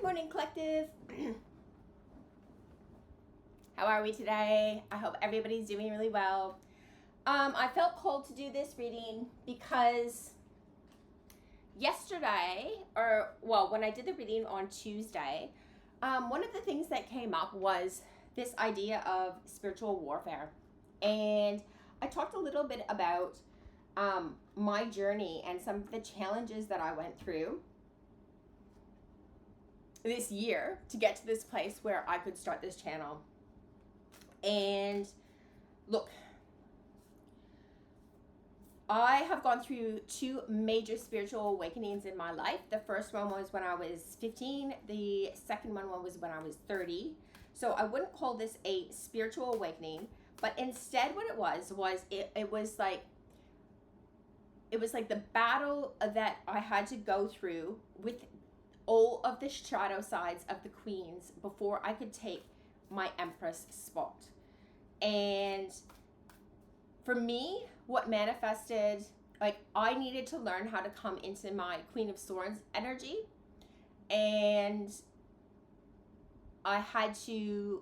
Good morning, collective. How are we today? I hope everybody's doing really well. I felt called to do this reading because yesterday, when I did the reading on Tuesday, one of the things that came up was this idea of spiritual warfare. And I talked a little bit about my journey and some of the challenges that I went through this year to get to this place where I could start this channel. And look, I have gone through two major spiritual awakenings in my life. The first one was when I was 15. The second one was when I was 30. So I wouldn't call this a spiritual awakening, but instead what it was like the battle that I had to go through with all of the shadow sides of the queens before I could take my empress spot. And for me, what manifested, I needed to learn how to come into my Queen of Swords energy, and the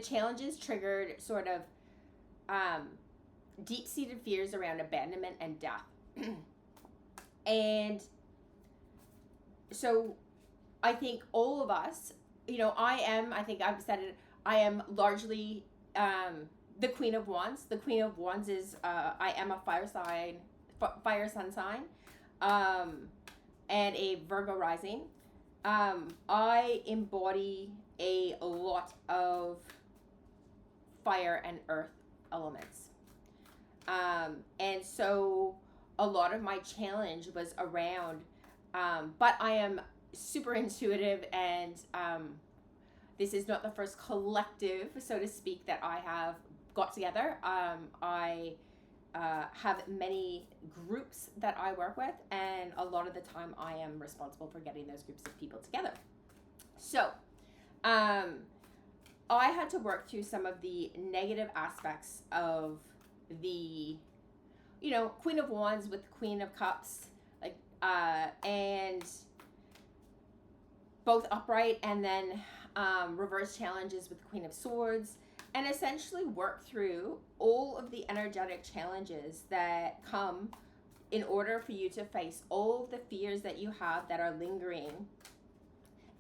challenges triggered sort of deep-seated fears around abandonment and death. And so I think all of us, I think I've said it, I am largely the Queen of Wands. The Queen of Wands is, I am a fire sun sign, and a Virgo rising. I embody a lot of fire and earth elements. And so a lot of my challenge was around, but I am super intuitive, and this is not the first collective, so to speak, that I have got together. I have many groups that I work with, and a lot of the time I am responsible for getting those groups of people together. So I had to work through some of the negative aspects of the Queen of Wands with Queen of Cups, and both upright and then reverse challenges with the Queen of Swords, and essentially work through all of the energetic challenges that come in order for you to face all of the fears that you have that are lingering,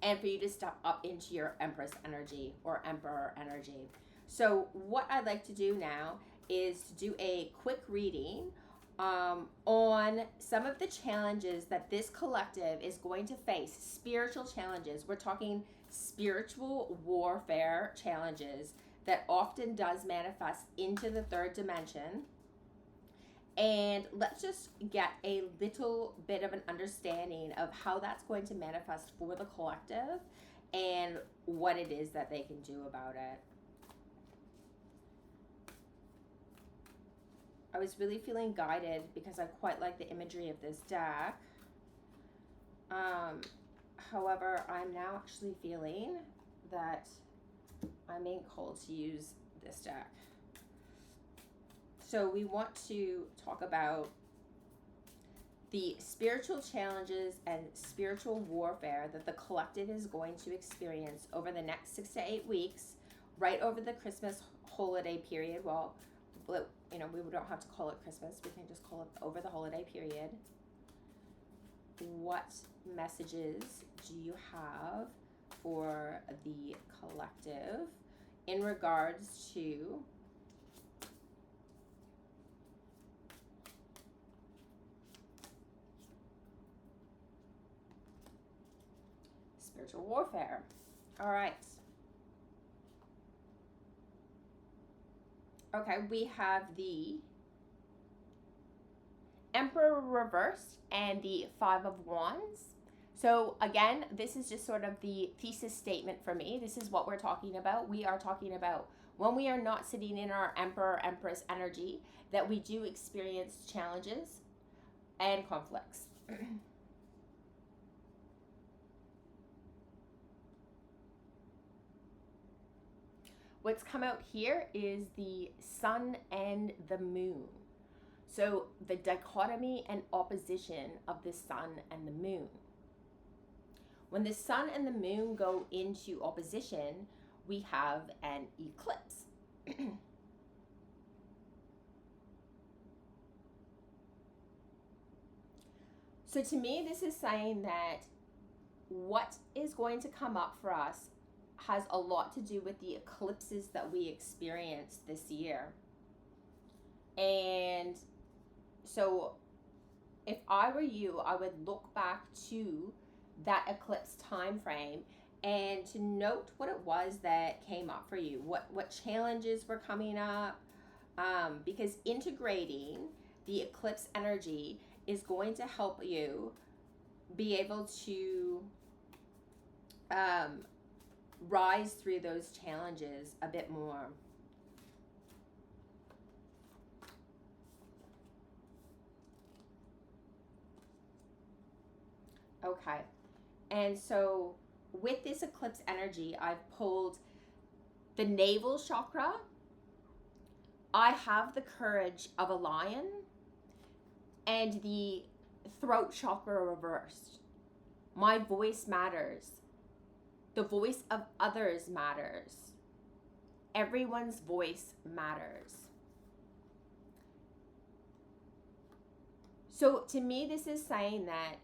and for you to step up into your Empress energy or Emperor energy. So what I'd like to do now is to do a quick reading on some of the challenges that this collective is going to face, spiritual challenges. We're talking spiritual warfare challenges that often does manifest into the third dimension. And let's just get a little bit of an understanding of how that's going to manifest for the collective and what it is that they can do about it. I was really feeling guided because I quite like the imagery of this deck. However, I'm now actually feeling that I'm being called to use this deck. So we want to talk about the spiritual challenges and spiritual warfare that the collective is going to experience over the next 6 to 8 weeks, right over the Christmas holiday period. Well, we don't have to call it Christmas. We can just call it over the holiday period. What messages do you have for the collective in regards to spiritual warfare? All right. Okay, we have the Emperor reversed and the Five of Wands. So again, this is just sort of the thesis statement for me. This is what we're talking about. We are talking about when we are not sitting in our Emperor, Empress energy, that we do experience challenges and conflicts. What's come out here is the sun and the moon. So the dichotomy and opposition of the sun and the moon. When the sun and the moon go into opposition, we have an eclipse. So to me, this is saying that what is going to come up for us has a lot to do with the eclipses that we experienced this year. And so if I were you, I would look back to that eclipse time frame and to note what it was that came up for you, what challenges were coming up, because integrating the eclipse energy is going to help you be able to rise through those challenges a bit more. Okay, and so with this eclipse energy, I've pulled the navel chakra. I have the courage of a lion, and the throat chakra reversed. My voice matters. The voice of others matters. Everyone's voice matters. So to me, this is saying that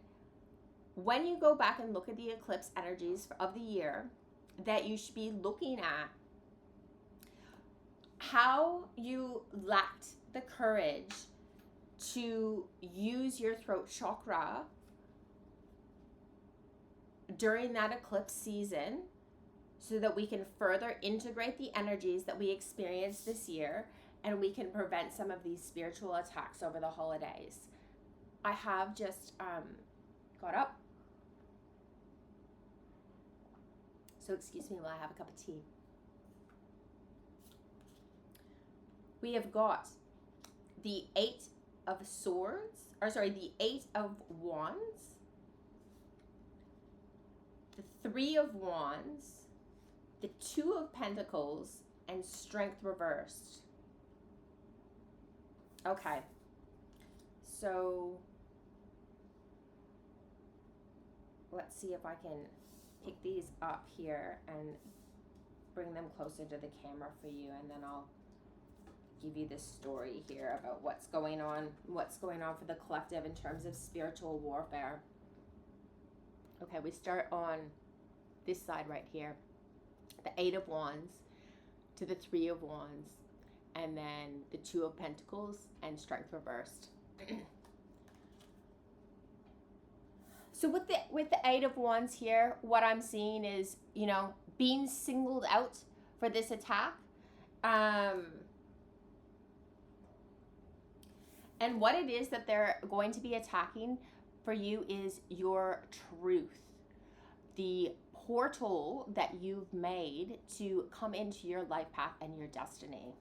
when you go back and look at the eclipse energies of the year, that you should be looking at how you lacked the courage to use your throat chakra during that eclipse season, so that we can further integrate the energies that we experienced this year, and we can prevent some of these spiritual attacks over the holidays. I have just got up. So excuse me while I have a cup of tea. We have got the Eight of Wands, the Three of Wands, the Two of Pentacles, and Strength reversed. Okay, so let's see if I can pick these up here and bring them closer to the camera for you, and then I'll give you this story here about what's going on for the collective in terms of spiritual warfare. Okay, we start on this side right here. The Eight of Wands to the Three of Wands, and then the Two of Pentacles and Strength reversed. So with the Eight of Wands here, what I'm seeing is, being singled out for this attack. And what it is that they're going to be attacking for you is your truth. The portal that you've made to come into your life path and your destiny.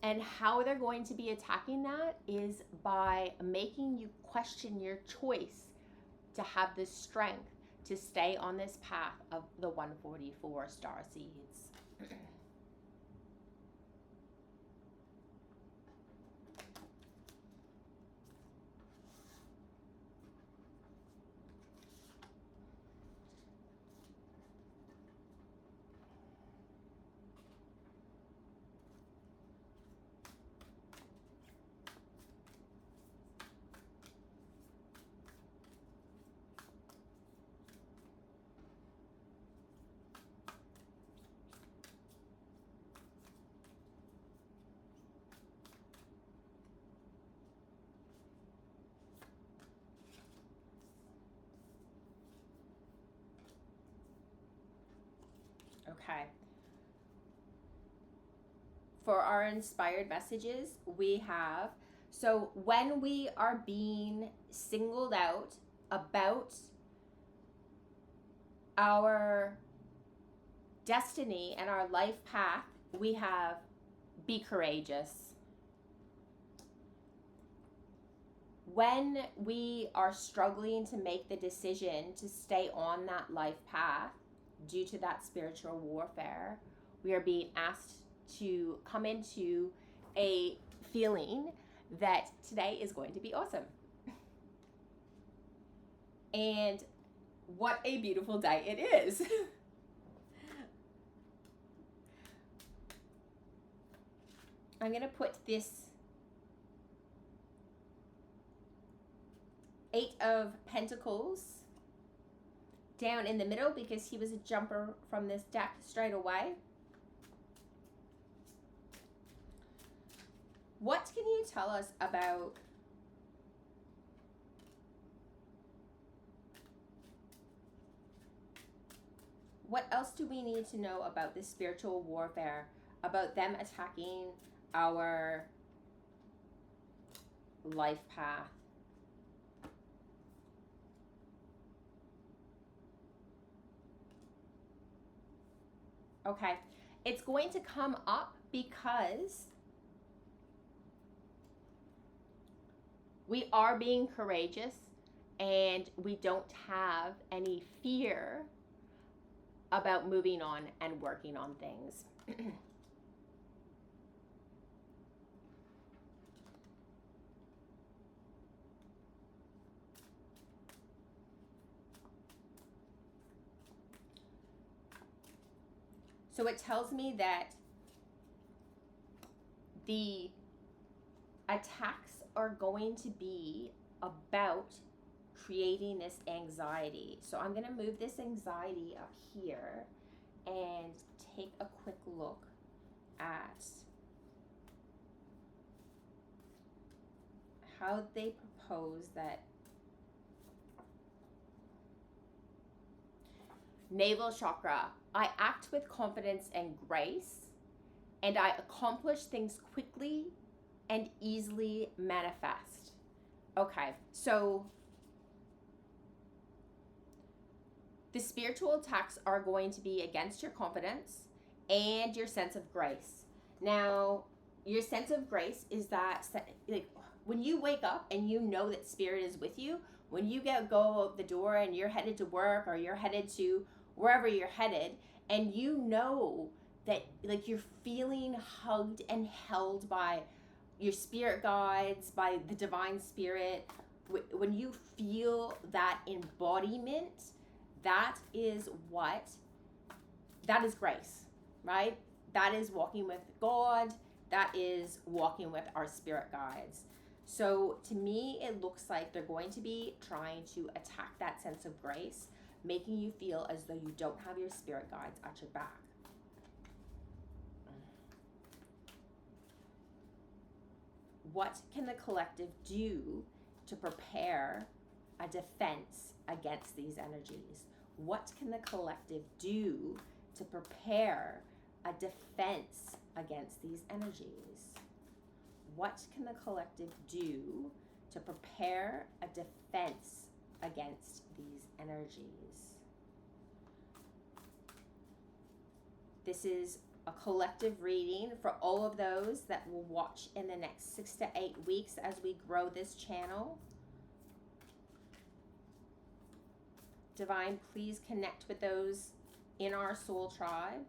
And how they're going to be attacking that is by making you question your choice to have the strength to stay on this path of the 144 star seeds. Okay. For our inspired messages, we have, so when we are being singled out about our destiny and our life path, we have be courageous. When we are struggling to make the decision to stay on that life path due to that spiritual warfare, we are being asked to come into a feeling that today is going to be awesome. And what a beautiful day it is. I'm going to put this 8 of Pentacles down in the middle because he was a jumper from this deck straight away. What can you tell us about what else do we need to know about this spiritual warfare, about them attacking our life path? Okay, it's going to come up because we are being courageous and we don't have any fear about moving on and working on things. So it tells me that the attacks are going to be about creating this anxiety. So I'm going to move this anxiety up here and take a quick look at how they propose that navel chakra. I act with confidence and grace, and I accomplish things quickly and easily manifest. Okay, so the spiritual attacks are going to be against your confidence and your sense of grace. Now, your sense of grace is that, like, when you wake up and you know that spirit is with you, when you go out the door and you're headed to work or you're headed to wherever you're headed, and you know that, like, you're feeling hugged and held by your spirit guides, by the divine spirit, when you feel that embodiment, that is grace, right? That is walking with God. That is walking with our spirit guides. So to me, it looks like they're going to be trying to attack that sense of grace, making you feel as though you don't have your spirit guides at your back. What can the collective do to prepare a defense against these energies? What can the collective do to prepare a defense against these energies? What can the collective do to prepare a defense against these energies? This is a collective reading for all of those that will watch in the next 6 to 8 weeks as we grow this channel. Divine, please connect with those in our soul tribe.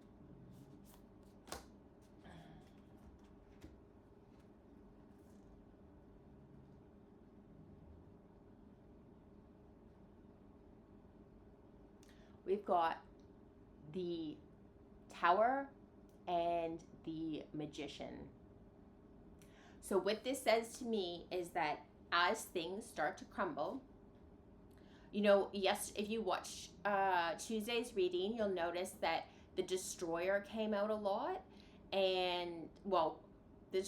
We've got the Tower and the Magician. So what this says to me is that as things start to crumble, you know, yes, if you watch Tuesday's reading, you'll notice that the Destroyer came out a lot. And, well, the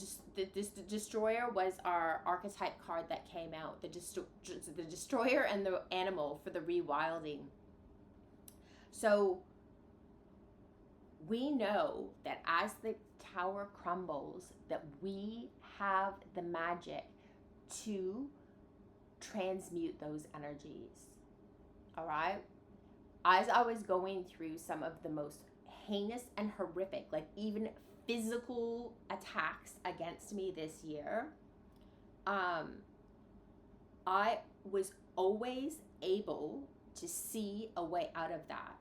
Destroyer was our archetype card that came out. The Destroyer and the Animal for the rewilding. So we know that as the Tower crumbles, that we have the magic to transmute those energies. All right? As I was going through some of the most heinous and horrific, like even physical attacks against me this year, I was always able to see a way out of that.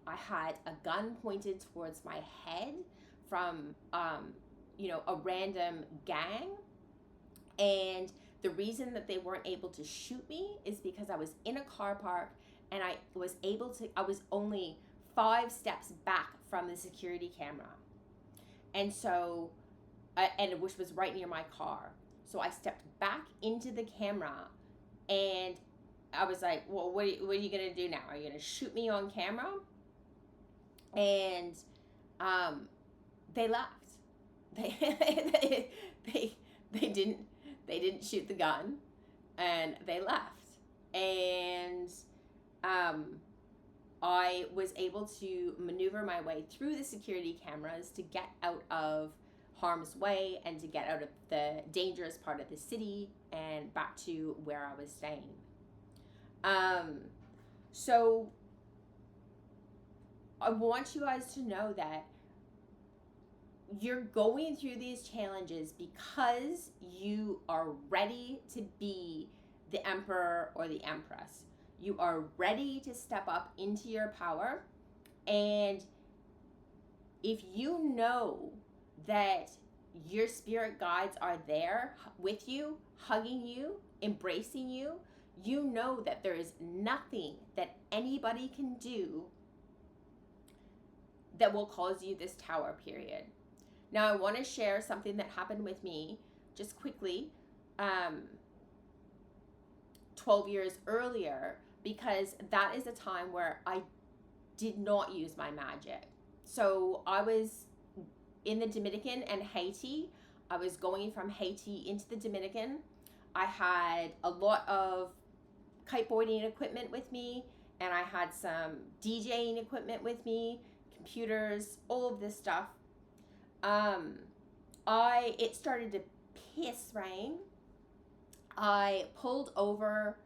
I had a gun pointed towards my head from, a random gang. And the reason that they weren't able to shoot me is because I was in a car park and I was only 5 steps back from the security camera. And so, and which was right near my car. So I stepped back into the camera and I was like, well, what are you going to do now? Are you going to shoot me on camera? And they left. They didn't shoot the gun, and they left. And I was able to maneuver my way through the security cameras to get out of harm's way and to get out of the dangerous part of the city and back to where I was staying. So I want you guys to know that you're going through these challenges because you are ready to be the emperor or the empress. You are ready to step up into your power. And if you know that your spirit guides are there with you, hugging you, embracing you, you know that there is nothing that anybody can do that will cause you this tower period. Now, I want to share something that happened with me just quickly 12 years earlier, because that is a time where I did not use my magic. So I was in the Dominican and Haiti. I was going from Haiti into the Dominican. I had a lot of kiteboarding equipment with me, and I had some DJing equipment with me, computers, all of this stuff. It started to piss rain. I pulled over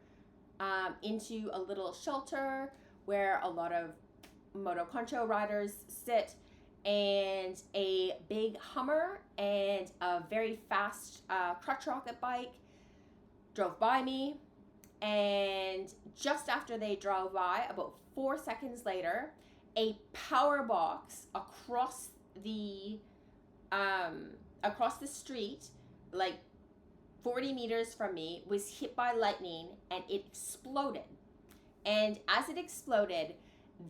into a little shelter where a lot of moto concho riders sit, and a big Hummer and a very fast crutch rocket bike drove by me. And just after they drove by, about 4 seconds later, a power box across the street, like 40 meters from me, was hit by lightning, and it exploded. And as it exploded,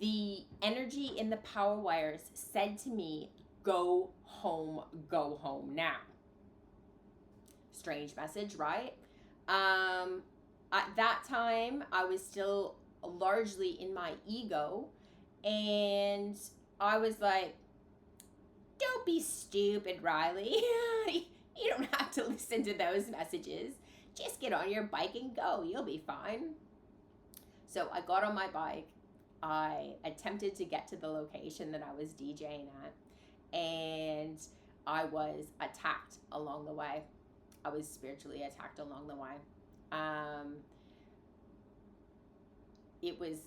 the energy in the power wires said to me, go home now. Strange message, right? At that time, I was still largely in my ego, and I was like, don't be stupid, Riley. You don't have to listen to those messages. Just get on your bike and go. You'll be fine. So I got on my bike. I attempted to get to the location that I was DJing at, and I was attacked along the way. I was spiritually attacked along the way. It was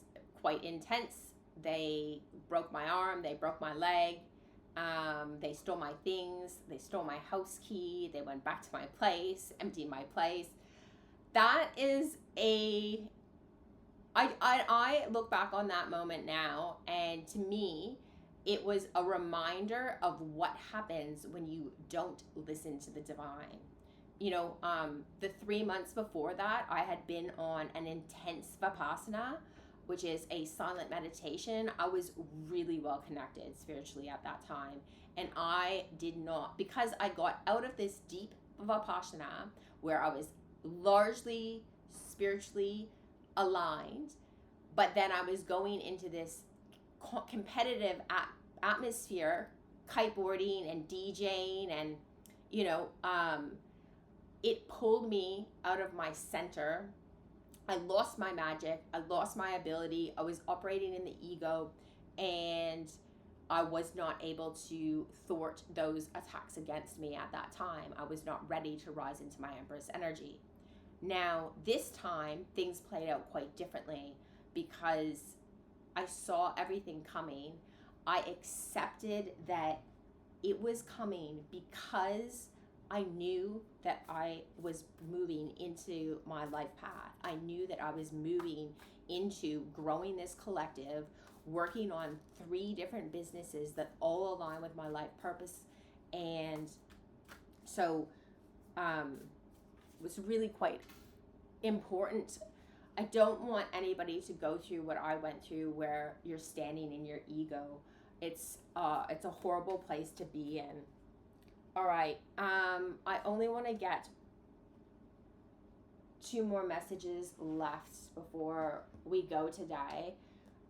quite intense. They broke my arm. They broke my leg. They stole my things. They stole my house key. They went back to my place, emptied my place. That is I look back on that moment now, and to me, it was a reminder of what happens when you don't listen to the divine. You know, the 3 months before that, I had been on an intense Vipassana, which is a silent meditation. I was really well connected spiritually at that time. And I did not, because I got out of this deep Vipassana where I was largely spiritually aligned, but then I was going into this competitive atmosphere, kiteboarding and DJing, and, you know, it pulled me out of my center. I lost my magic. I lost my ability. I was operating in the ego, and I was not able to thwart those attacks against me at that time. I was not ready to rise into my Empress energy. Now, this time, things played out quite differently because I saw everything coming. I accepted that it was coming because I knew that I was moving into my life path. I knew that I was moving into growing this collective, working on 3 different businesses that all align with my life purpose. And so was really quite important. I don't want anybody to go through what I went through, where you're standing in your ego. It's a horrible place to be in. All right. I only want to get 2 more messages left before we go today.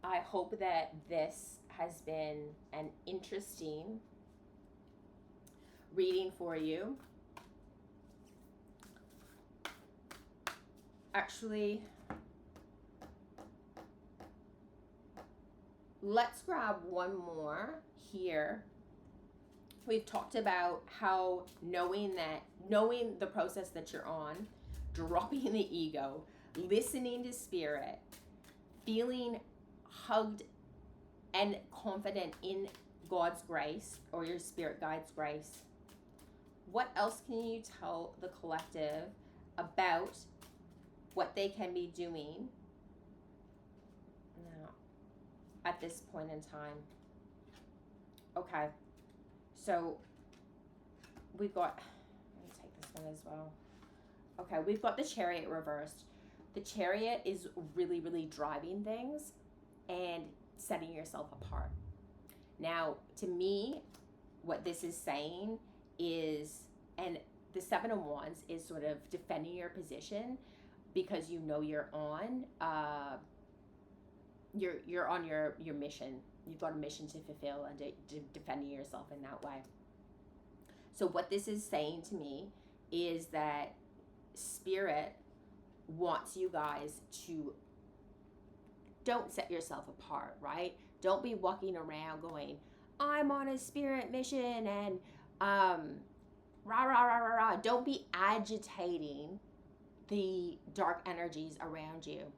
I hope that this has been an interesting reading for you. Actually, let's grab one more here. We've talked about how knowing the process that you're on, dropping the ego, listening to spirit, feeling hugged and confident in God's grace or your spirit guide's grace. What else can you tell the collective about what they can be doing now at this point in time? Okay, so we've got, let me take this one as well. Okay, we've got the Chariot reversed. The Chariot is really, really driving things and setting yourself apart. Now, to me, what this is saying is, and the Seven of Wands is sort of defending your position, because you know you're on your mission. You've got a mission to fulfill, and defending yourself in that way. So what this is saying to me is that spirit wants you guys to don't set yourself apart, right? Don't be walking around going, I'm on a spirit mission, and rah rah rah rah rah. Don't be agitating the dark energies around you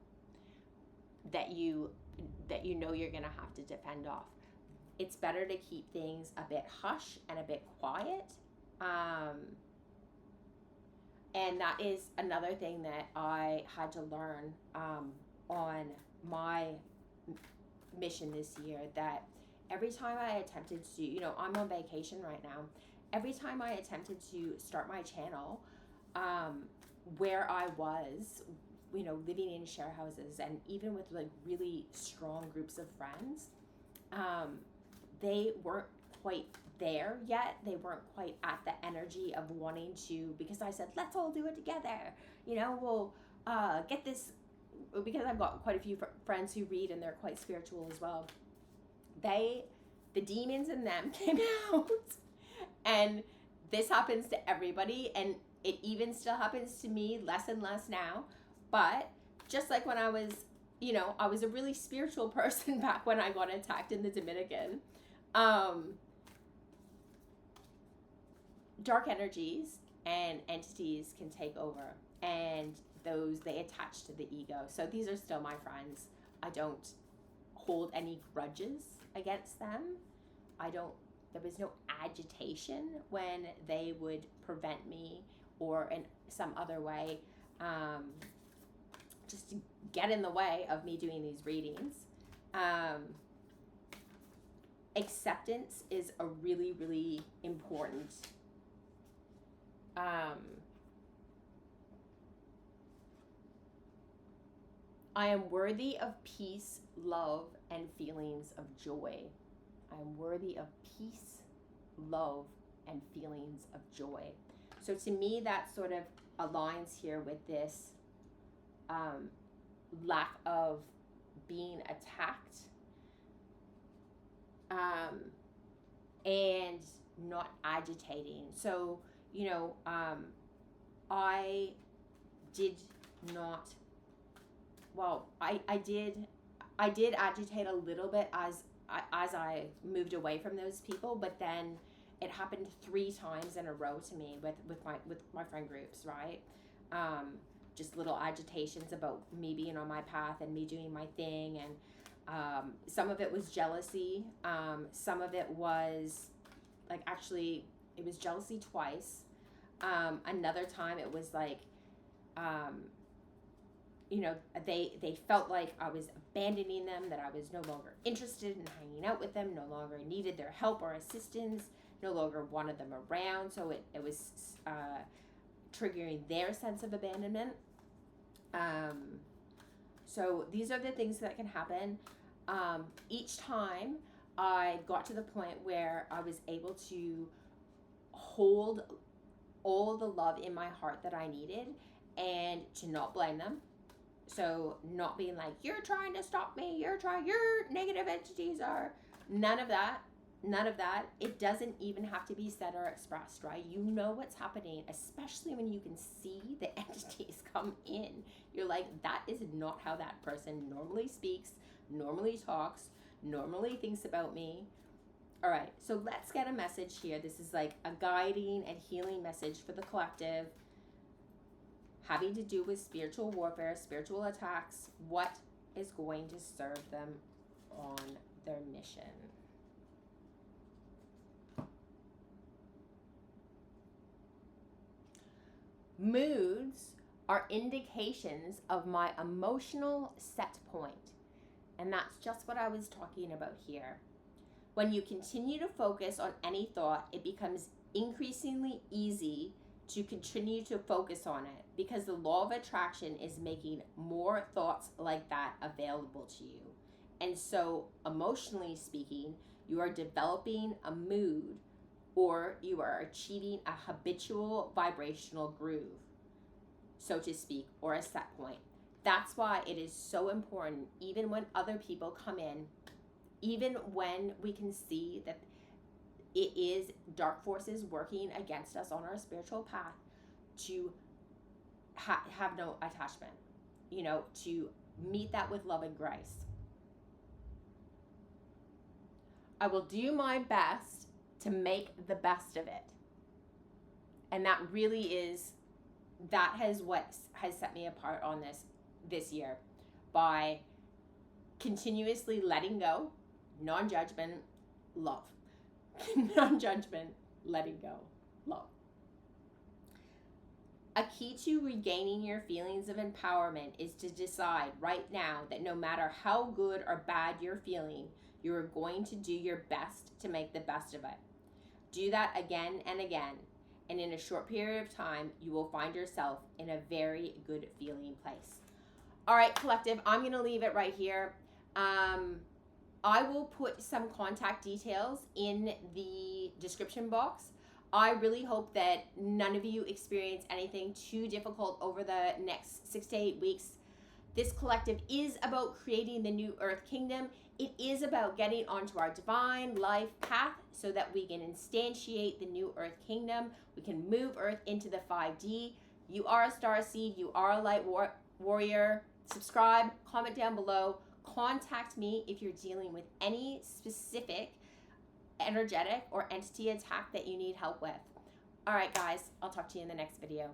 that you know you're gonna have to defend off. It's better to keep things a bit hush and a bit quiet. And that is another thing that I had to learn on my mission this year, that every time I attempted to, I'm on vacation right now, every time I attempted to start my channel, where I was, living in share houses, and even with like really strong groups of friends, they weren't quite there yet. They weren't quite at the energy of wanting to, because I said, let's all do it together. We'll get this, because I've got quite a few friends who read, and they're quite spiritual as well. The demons in them came out, and this happens to everybody, and it even still happens to me less and less now. But just like when I was, I was a really spiritual person back when I got attacked in the Dominican. Dark energies and entities can take over, and they attach to the ego. So these are still my friends. I don't hold any grudges against them. There was no agitation when they would prevent me or in some other way just to get in the way of me doing these readings. Acceptance is a really, really important I am worthy of peace, love, and feelings of joy. I am worthy of peace, love, and feelings of joy. So to me, that sort of aligns here with this lack of being attacked and not agitating. So, I did not, well, I did agitate a little bit as I moved away from those people, but then it happened 3 times in a row to me with my friend groups, right? Just little agitations about me being on my path and me doing my thing, and some of it was jealousy. Some of it was actually it was jealousy twice. Another time it was they felt like I was abandoning them, that I was no longer interested in hanging out with them, no longer needed their help or assistance, no longer wanted them around. So it was triggering their sense of abandonment. So these are the things that can happen. Each time I got to the point where I was able to hold all the love in my heart that I needed and to not blame them. So not being like, you're trying to stop me, your negative entities are, none of that. It doesn't even have to be said or expressed, right? You know what's happening, especially when you can see the entities come in. You're like, that is not how that person normally speaks, normally talks, normally thinks about me. All right, so let's get a message here. This is like a guiding and healing message for the collective, having to do with spiritual warfare, spiritual attacks. What is going to serve them on their mission? Moods are indications of my emotional set point. And that's just what I was talking about here. When you continue to focus on any thought, it becomes increasingly easy to continue to focus on it because the law of attraction is making more thoughts like that available to you. And so, emotionally speaking, you are developing a mood, or you are achieving a habitual vibrational groove, so to speak, or a set point. That's why it is so important, even when other people come in, even when we can see that it is dark forces working against us on our spiritual path, to have no attachment, to meet that with love and grace. I will do my best to make the best of it. And that really has what has set me apart on this year, by continuously letting go, non-judgment, love. Non-judgment, letting go, love. A key to regaining your feelings of empowerment is to decide right now that no matter how good or bad you're feeling, you are going to do your best to make the best of it. Do that again and again, and in a short period of time, you will find yourself in a very good feeling place. All right, collective, I'm going to leave it right here. I will put some contact details in the description box. I really hope that none of you experience anything too difficult over the next 6 to 8 weeks. This collective is about creating the new Earth Kingdom. It is about getting onto our divine life path so that we can instantiate the new Earth Kingdom. We can move Earth into the 5D. You are a starseed. You are a light warrior. Subscribe, comment down below. Contact me if you're dealing with any specific energetic or entity attack that you need help with. All right, guys, I'll talk to you in the next video.